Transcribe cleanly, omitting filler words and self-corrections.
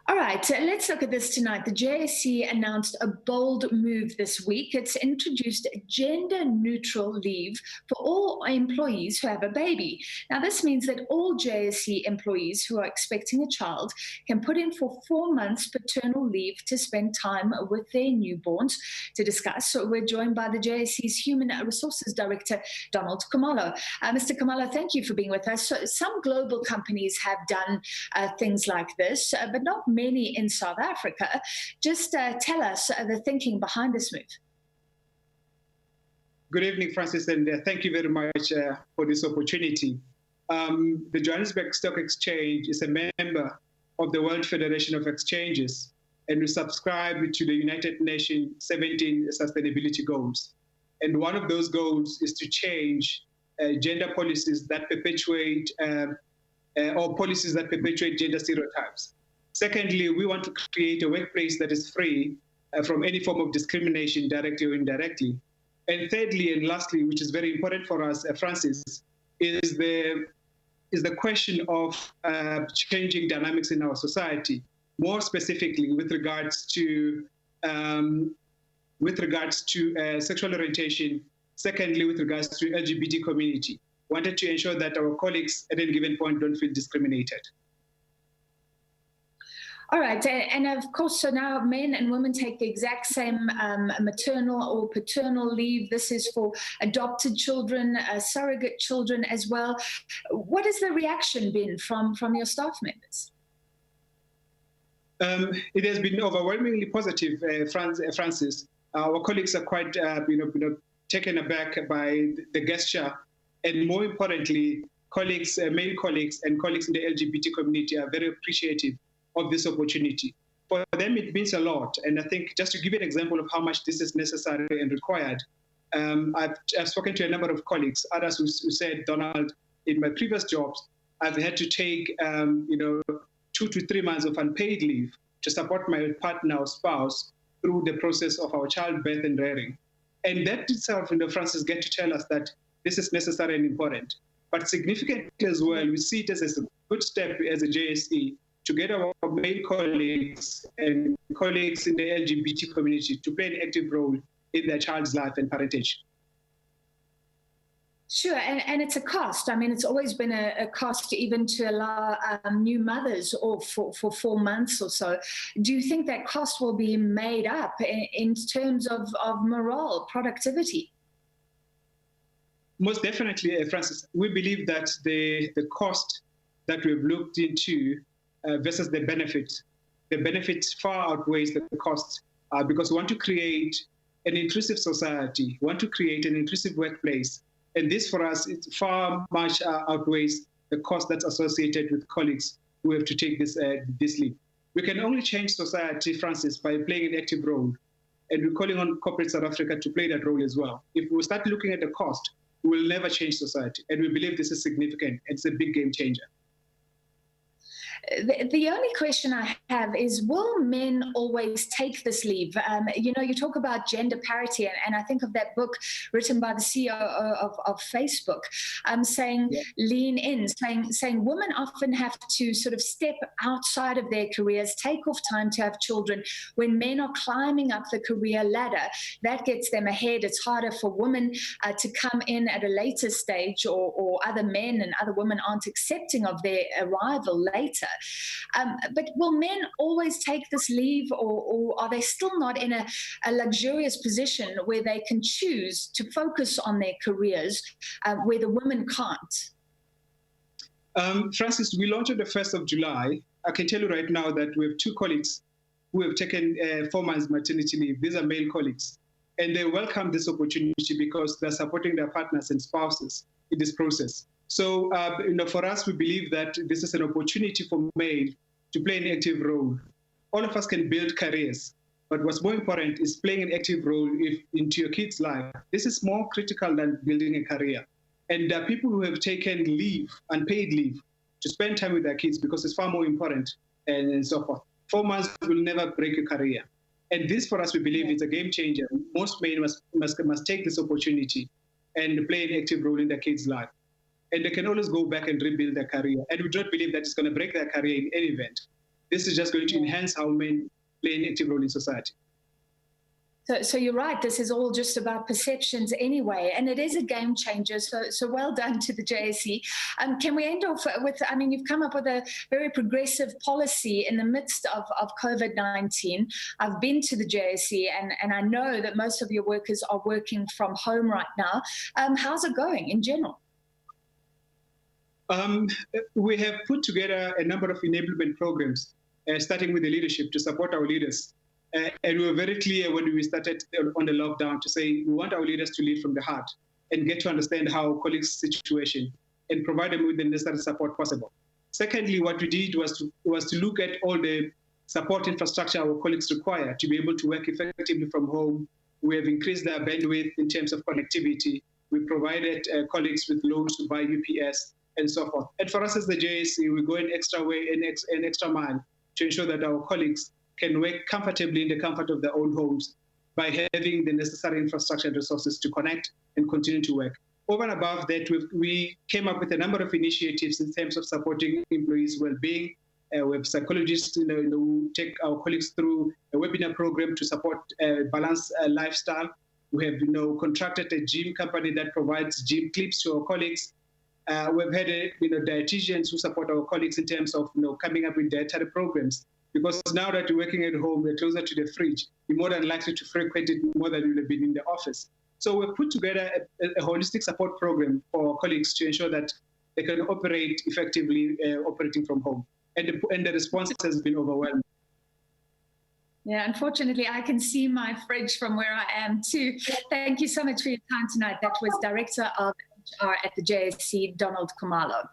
All right, so let's look at this tonight. The JSE announced a bold move this week. It's introduced gender neutral leave for all employees who have a baby. Now, this means that all JSE employees who are expecting a child can put in for 4 months paternal leave to spend time with their newborns. To discuss, so we're joined by the JSE's Human Resources Director, Donald Khumalo. Mr. Khumalo, thank you for being with us. So some global companies have done things like this, but not many in South Africa. Just tell us the thinking behind this move. Good evening, Francis, and thank you very much for this opportunity. The Johannesburg Stock Exchange is a member of the World Federation of Exchanges, and we subscribe to the United Nations 17 Sustainability Goals. And one of those goals is to change gender policies that perpetuate or policies that perpetuate gender stereotypes. Secondly, we want to create a workplace that is free from any form of discrimination, directly or indirectly. And thirdly, and lastly, which is very important for us, Francis, is the question of changing dynamics in our society, more specifically with regards to sexual orientation. Secondly, with regards to LGBT community, wanted to ensure that our colleagues at any given point don't feel discriminated. All right, and of course, so now men and women take the exact same maternal or paternal leave. This is for adopted children, surrogate children as well. What has the reaction been from your staff members? It has been overwhelmingly positive, Francis. Our colleagues are quite, taken aback by the gesture, and more importantly, colleagues, male colleagues, and colleagues in the LGBT community are very appreciative of this opportunity. For them, it means a lot. And I think just to give you an example of how much this is necessary and required, I've spoken to a number of colleagues, others who said, Donald, in my previous jobs, I've had to take 2 to 3 months of unpaid leave to support my partner or spouse through the process of our childbirth and rearing. And that itself, Francis, get to tell us that this is necessary and important. But significantly as well, we see it as a good step as a JSE to get our male colleagues and colleagues in the LGBT community to play an active role in their child's life and parentage. Sure, and it's a cost. I mean, it's always been a cost even to allow new mothers or for 4 months or so. Do you think that cost will be made up in terms of morale, productivity? Most definitely, Francis. We believe that the cost that we've looked into versus the benefit far outweighs the cost because we want to create an inclusive society, we want to create an inclusive workplace. And this for us, it far much outweighs the cost that's associated with colleagues who have to take this leave. We can only change society, Francis, by playing an active role. And we're calling on corporate South Africa to play that role as well. If we start looking at the cost, we will never change society. And we believe this is significant. It's a big game changer. The only question I have is, will men always take this leave? You talk about gender parity, and I think of that book written by the CEO of Facebook, saying, lean in, saying women often have to sort of step outside of their careers, take off time to have children. When men are climbing up the career ladder, that gets them ahead. It's harder for women to come in at a later stage, or other men and other women aren't accepting of their arrival later. But will men always take this leave, or are they still not in a luxurious position where they can choose to focus on their careers where the women can't? Francis, we launched on the 1st of July. I can tell you right now that we have 2 colleagues who have taken 4 months maternity leave. These are male colleagues. And they welcome this opportunity because they're supporting their partners and spouses in this process. So, for us, we believe that this is an opportunity for male to play an active role. All of us can build careers, but what's more important is playing an active role into your kid's life. This is more critical than building a career. And there are people who have taken leave, unpaid leave, to spend time with their kids because it's far more important and so forth. 4 months will never break a career. And this, for us, we believe is a game changer. Most men must take this opportunity and play an active role in their kids' life. And they can always go back and rebuild their career. And we don't believe that it's going to break their career in any event. this is just going to enhance how men play an active role in society. So you're right, this is all just about perceptions anyway, and it is a game changer, so well done to the JSE. Can we end off with, I mean, you've come up with a very progressive policy in the midst of COVID-19. I've been to the JSE, and I know that most of your workers are working from home right now. How's it going in general? We have put together a number of enablement programs, starting with the leadership to support our leaders. And we were very clear when we started on the lockdown to say we want our leaders to lead from the heart and get to understand how colleagues' situation and provide them with the necessary support possible. Secondly, what we did was to look at all the support infrastructure our colleagues require to be able to work effectively from home. We have increased their bandwidth in terms of connectivity. We provided colleagues with loans to buy UPS and so forth. And for us as the JSE, we go an extra way, an extra mile to ensure that our colleagues can work comfortably in the comfort of their own homes by having the necessary infrastructure and resources to connect and continue to work. Over and above that, we came up with a number of initiatives in terms of supporting employees' well-being. We have psychologists who take our colleagues through a webinar program to support balanced lifestyle. We have contracted a gym company that provides gym clips to our colleagues. We've had dietitians who support our colleagues in terms of coming up with dietary programs. Because now that you're working at home, you're closer to the fridge, you're more than likely to frequent it more than you'll have been in the office. So we've put together a holistic support program for our colleagues to ensure that they can operate effectively operating from home. And the response has been overwhelming. Yeah, unfortunately, I can see my fridge from where I am too. Thank you so much for your time tonight. That was Director of HR at the JSE, Donald Khumalo.